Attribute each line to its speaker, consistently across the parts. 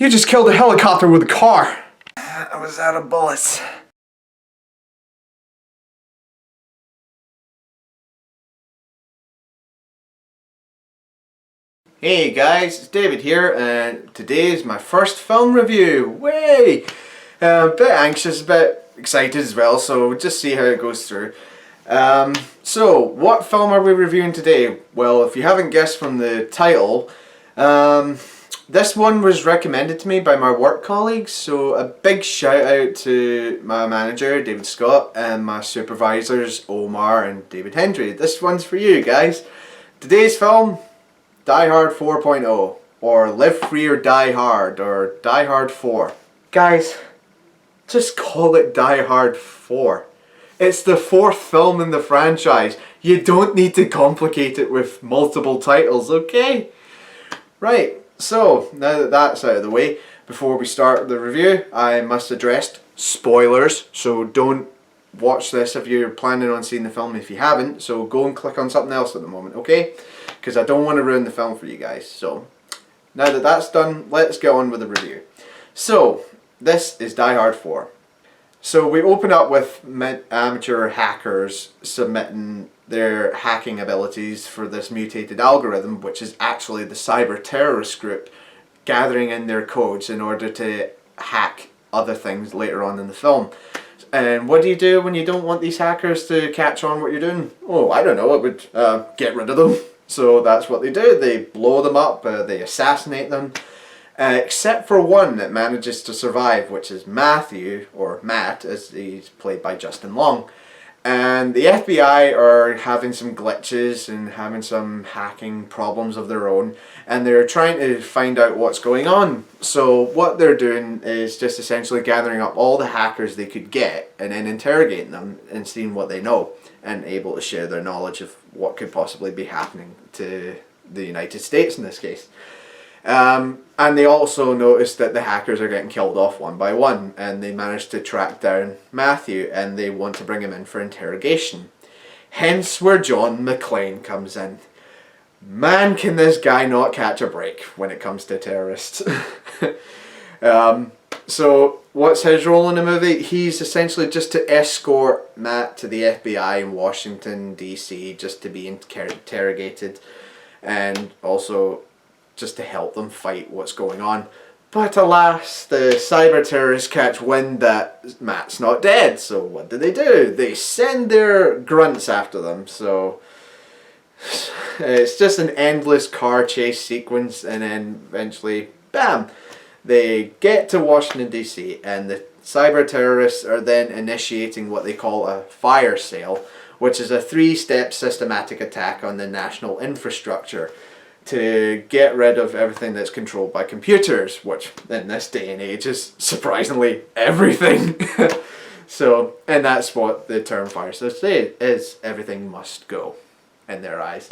Speaker 1: You just killed a helicopter with a car. I was out of bullets. Hey guys, it's David here, and today is my first film review. Way! A bit anxious, a bit excited as well, so we'll just see how it goes through. So, what film are we reviewing today? Well, if you haven't guessed from the title, this one was recommended to me by my work colleagues, so a big shout out to my manager, David Scott, and my supervisors, Omar and David Hendry. This one's for you guys. Today's film, Die Hard 4.0, or Live Free or Die Hard, or Die Hard 4. Guys, just call it Die Hard 4. It's the fourth film in the franchise. You don't need to complicate it with multiple titles, okay? Right, so now that that's out of the way, before we start the review, I must address spoilers, so don't watch this if you're planning on seeing the film if you haven't, so go and click on something else at the moment, okay? Because I don't want to ruin the film for you guys. So now that that's done, let's get on with the review. So this is Die Hard 4. So we open up with amateur hackers submitting their hacking abilities for this mutated algorithm, which is actually the cyber terrorist group gathering in their codes in order to hack other things later on in the film. And what do you do when you don't want these hackers to catch on what you're doing? Oh, I don't know, it would get rid of them. So that's what they do. They blow them up, they assassinate them. Except for one that manages to survive, which is Matthew, or Matt, as he's played by Justin Long. And the FBI are having some glitches and having some hacking problems of their own, and they're trying to find out what's going on. So what they're doing is just essentially gathering up all the hackers they could get and then interrogating them and seeing what they know and able to share their knowledge of what could possibly be happening to the United States in this case. And they also noticed that the hackers are getting killed off one by one, and they managed to track down Matthew and they want to bring him in for interrogation. Hence where John McClane comes in. Man, can this guy not catch a break when it comes to terrorists. So what's his role in the movie? He's essentially just to escort Matt to the FBI in Washington DC just to be interrogated, and also just to help them fight what's going on. But alas, the cyber terrorists catch wind that Matt's not dead, so what do? They send their grunts after them, so it's just an endless car chase sequence, and then eventually, bam! They get to Washington DC, and the cyber terrorists are then initiating what they call a fire sale, which is a 3-step systematic attack on the national infrastructure to get rid of everything that's controlled by computers, which in this day and age is surprisingly everything. So, and that's what the term fire sale is, everything must go in their eyes.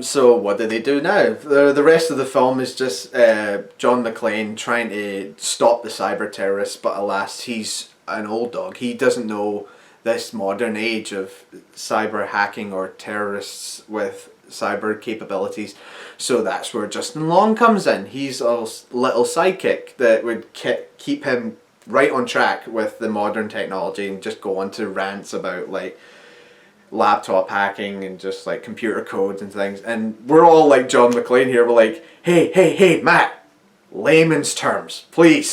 Speaker 1: So what do they do now? The rest of the film is just John McClane trying to stop the cyber terrorists, but alas, he's an old dog. He doesn't know this modern age of cyber hacking or terrorists with cyber capabilities. So that's where Justin Long comes in. He's a little sidekick that would keep him right on track with the modern technology and just go on to rants about like laptop hacking and just like computer codes and things. And we're all like John McClane here. We're like, hey, Matt, layman's terms, please.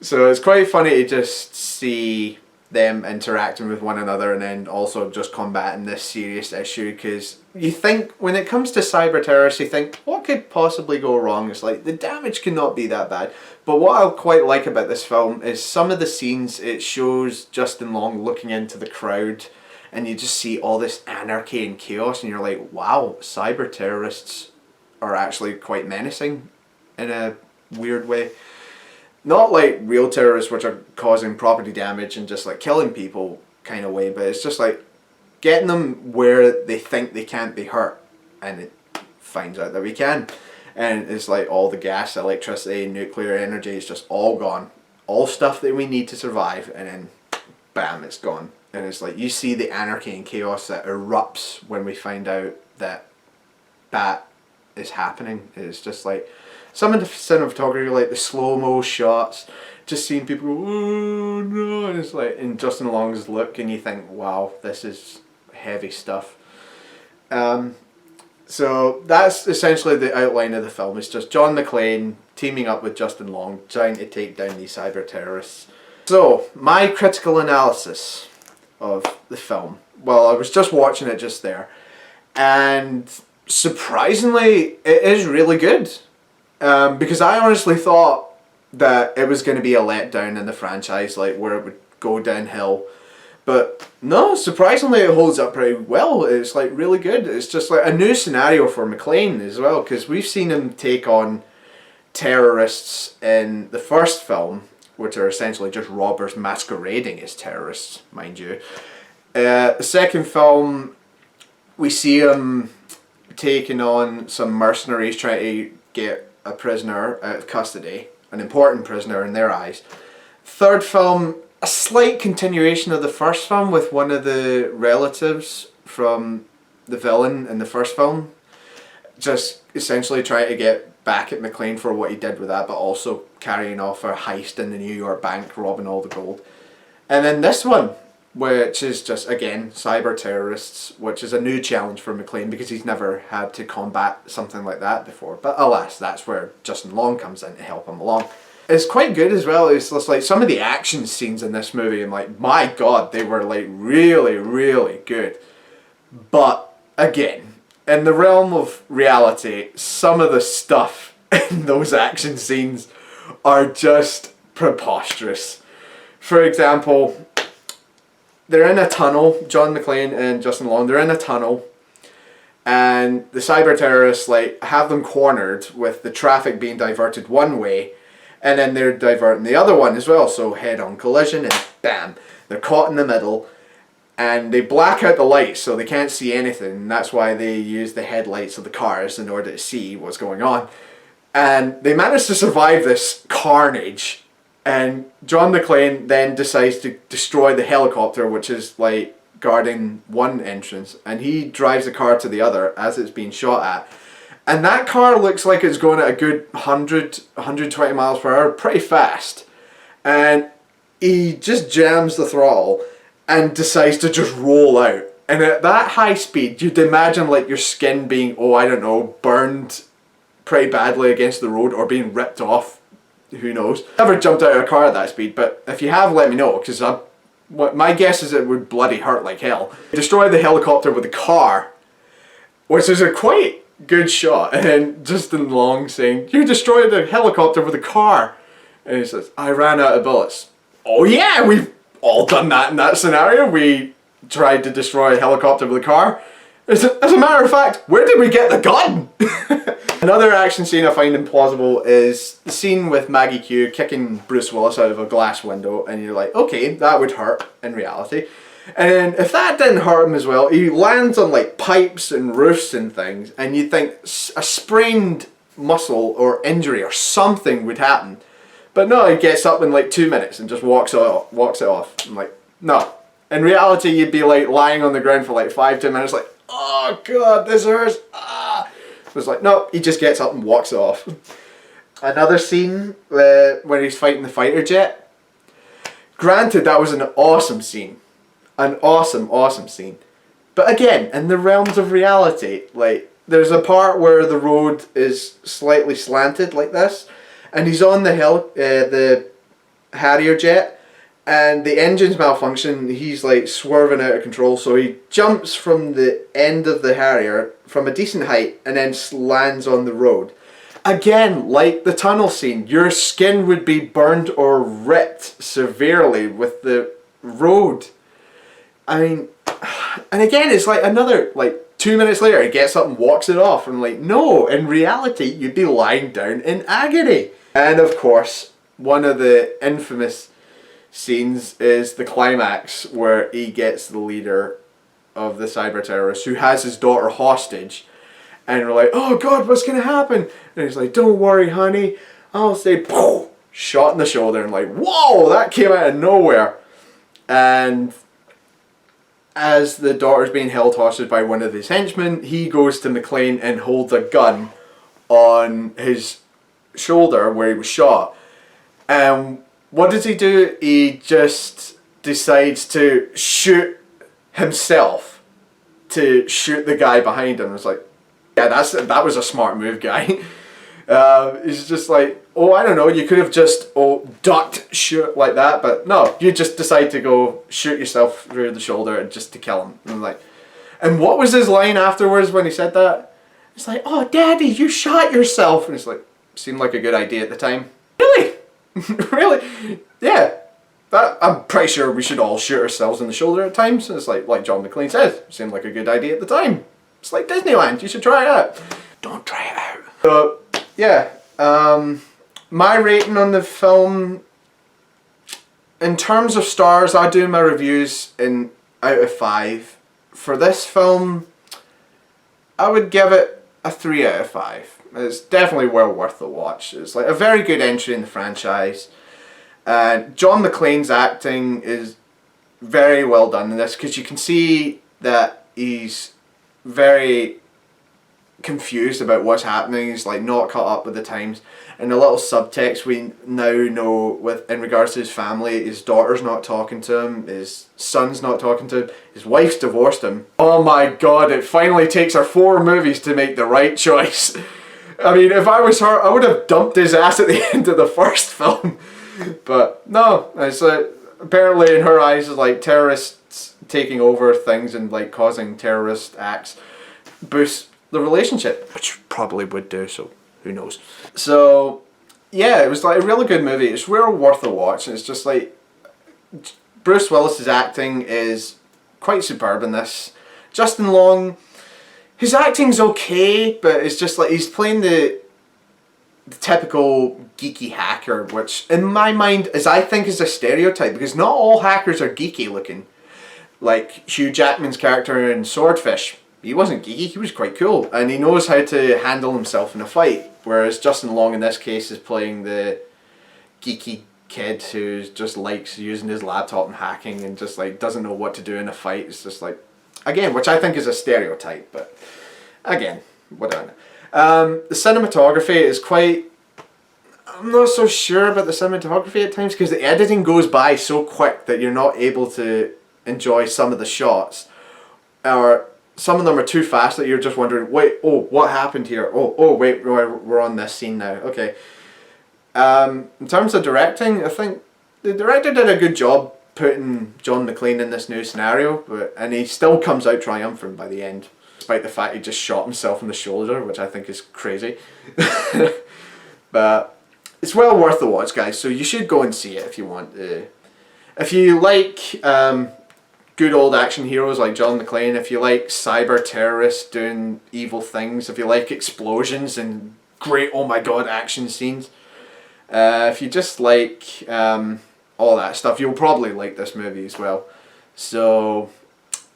Speaker 1: So it's quite funny to just see them interacting with one another and then also just combating this serious issue, because you think when it comes to cyber terrorists, you think what could possibly go wrong? It's like the damage cannot be that bad. But what I quite like about this film is some of the scenes it shows Justin Long looking into the crowd, and you just see all this anarchy and chaos, and you're like, wow, cyber terrorists are actually quite menacing in a weird way. Not like real terrorists which are causing property damage and just like killing people kind of way, but it's just like getting them where they think they can't be hurt, and it finds out that we can. And it's like all the gas, electricity, nuclear energy is just all gone. All stuff that we need to survive, and then bam, it's gone. And it's like you see the anarchy and chaos that erupts when we find out that that is happening. It's just like Some of the cinematography, like the slow-mo shots, just seeing people go, oh no, and it's like in Justin Long's look, and you think, wow, this is heavy stuff. So that's essentially the outline of the film. It's just John McClane teaming up with Justin Long, trying to take down these cyber terrorists. So, my critical analysis of the film. Well, I was just watching it just there, and surprisingly, it is really good. Because I honestly thought that it was going to be a letdown in the franchise, like where it would go downhill. But no, surprisingly it holds up pretty well. It's like really good. It's just like a new scenario for McClane as well, because we've seen him take on terrorists in the first film, which are essentially just robbers masquerading as terrorists, mind you. The second film, we see him taking on some mercenaries trying to get a prisoner out of custody, an important prisoner in their eyes. Third film, a slight continuation of the first film with one of the relatives from the villain in the first film. Just essentially trying to get back at McClane for what he did with that, but also carrying off a heist in the New York bank, robbing all the gold. And then this one, which is just, again, cyber terrorists, which is a new challenge for McClane because he's never had to combat something like that before. But alas, that's where Justin Long comes in to help him along. It's quite good as well. It's just like some of the action scenes in this movie, I'm like, my god, they were like really, really good. But again, in the realm of reality, some of the stuff in those action scenes are just preposterous. For example, they're in a tunnel, John McClane and Justin Long, they're in a tunnel, and the cyber terrorists like have them cornered with the traffic being diverted one way, and then they're diverting the other one as well, so head-on collision, and bam, they're caught in the middle, and they black out the lights so they can't see anything, and that's why they use the headlights of the cars in order to see what's going on. And they manage to survive this carnage, and John McClane then decides to destroy the helicopter, which is like guarding one entrance, and he drives the car to the other as it's being shot at. And that car looks like it's going at a good 100, 120 miles per hour, pretty fast. And he just jams the throttle and decides to just roll out. And at that high speed, you'd imagine like your skin being, oh, I don't know, burned pretty badly against the road or being ripped off. Who knows? Never jumped out of a car at that speed, but if you have, let me know, because my guess is it would bloody hurt like hell. Destroy the helicopter with the car, which is a quite good shot, and then Justin Long saying, you destroyed the helicopter with a car, and he says, I ran out of bullets. Oh yeah, we've all done that in that scenario. We tried to destroy a helicopter with a car. As a matter of fact, where did we get the gun? Another action scene I find implausible is the scene with Maggie Q kicking Bruce Willis out of a glass window, and you're like, okay, that would hurt in reality. And then if that didn't hurt him as well, he lands on like pipes and roofs and things, and you think a sprained muscle or injury or something would happen. But no, he gets up in like 2 minutes and just walks it off. I'm like, no. In reality, you'd be like lying on the ground for like 5-10 minutes like, oh god, this hurts. Ah. It was like, no, he just gets up and walks it off. Another scene where he's fighting the fighter jet. Granted, that was an awesome scene. An awesome scene. But again, in the realms of reality, like, there's a part where the road is slightly slanted like this, and he's on the Harrier jet, and the engine's malfunction, he's like swerving out of control, so he jumps from the end of the Harrier from a decent height and then lands on the road. Again, like the tunnel scene, your skin would be burned or ripped severely with the road. I mean, and again, it's like another, like 2 minutes later, he gets up and walks it off. And like, no, in reality, you'd be lying down in agony. And of course, one of the infamous scenes is the climax where he gets the leader of the cyber terrorists who has his daughter hostage. And we're like, oh god, what's going to happen? And he's like, don't worry, honey. I'll say, poof, shot in the shoulder. And like, whoa, that came out of nowhere. And as the daughter's being held hostage by one of his henchmen, he goes to McClane and holds a gun on his shoulder where he was shot. And what does he do? He just decides to shoot himself, to shoot the guy behind him. It's like, yeah, that was a smart move, guy. He's just like, oh, I don't know, you could have just ducked, shoot like that, but no, you just decide to go shoot yourself through the shoulder just to kill him. And I'm like, and what was his line afterwards when he said that? It's like, oh, Daddy, you shot yourself. And it's like, seemed like a good idea at the time. Really? Really? Yeah. I'm pretty sure we should all shoot ourselves in the shoulder at times. And it's like John McClane says, seemed like a good idea at the time. It's like Disneyland, you should try it out. Don't try it out. So, yeah. My rating on the film, in terms of stars, I do my reviews in out of 5. For this film, I would give it a 3 out of 5. It's definitely well worth the watch. It's like a very good entry in the franchise. John McClane's acting is very well done in this, because you can see that he's very confused about what's happening. He's like not caught up with the times, and the little subtext we now know with in regards to his family. His daughter's not talking to him, his son's not talking to him, his wife's divorced him. Oh my god, it finally takes her 4 movies to make the right choice. I mean, if I was her, I would have dumped his ass at the end of the first film. But no, it's like, apparently in her eyes, it's like terrorists taking over things and like causing terrorist acts boosts the relationship, which probably would do, so who knows. So yeah, it was like a really good movie. It's real worth a watch, and it's just like Bruce Willis's acting is quite superb in this. Justin Long, his acting's okay, but it's just like he's playing the typical geeky hacker, which in my mind I think is a stereotype, because not all hackers are geeky looking. Like Hugh Jackman's character in Swordfish, he wasn't geeky, he was quite cool, and he knows how to handle himself in a fight, whereas Justin Long in this case is playing the geeky kid who just likes using his laptop and hacking and just like doesn't know what to do in a fight. It's just like, again, which I think is a stereotype, but again, whatever. The cinematography is quite, I'm not so sure about the cinematography at times, because the editing goes by so quick that you're not able to enjoy some of the shots, or some of them are too fast that you're just wondering, wait, oh, what happened here? Oh, wait, we're on this scene now. Okay. In terms of directing, I think the director did a good job putting John McClane in this new scenario, and he still comes out triumphant by the end, despite the fact he just shot himself in the shoulder, which I think is crazy. But it's well worth the watch, guys, so you should go and see it if you want. If you like good old action heroes like John McClane, if you like cyber terrorists doing evil things, if you like explosions and great, oh my god, action scenes, if you just like all that stuff, you'll probably like this movie as well. So,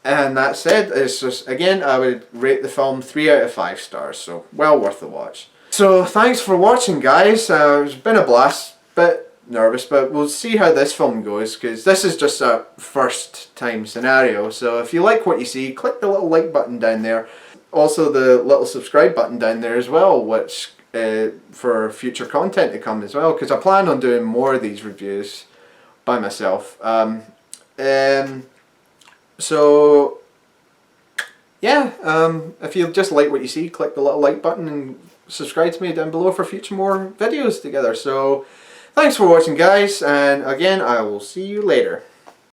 Speaker 1: and that said, it's just, again, I would rate the film 3 out of 5 stars, so well worth the watch. So thanks for watching, guys. It's been a blast, bit nervous, but we'll see how this film goes, because this is just a first time scenario. So if you like what you see, click the little like button down there. Also the little subscribe button down there as well, which for future content to come as well, because I plan on doing more of these reviews by myself. So yeah, if you just like what you see, click the little like button and subscribe to me down below for future more videos together. So thanks for watching, guys, and again, I will see you later.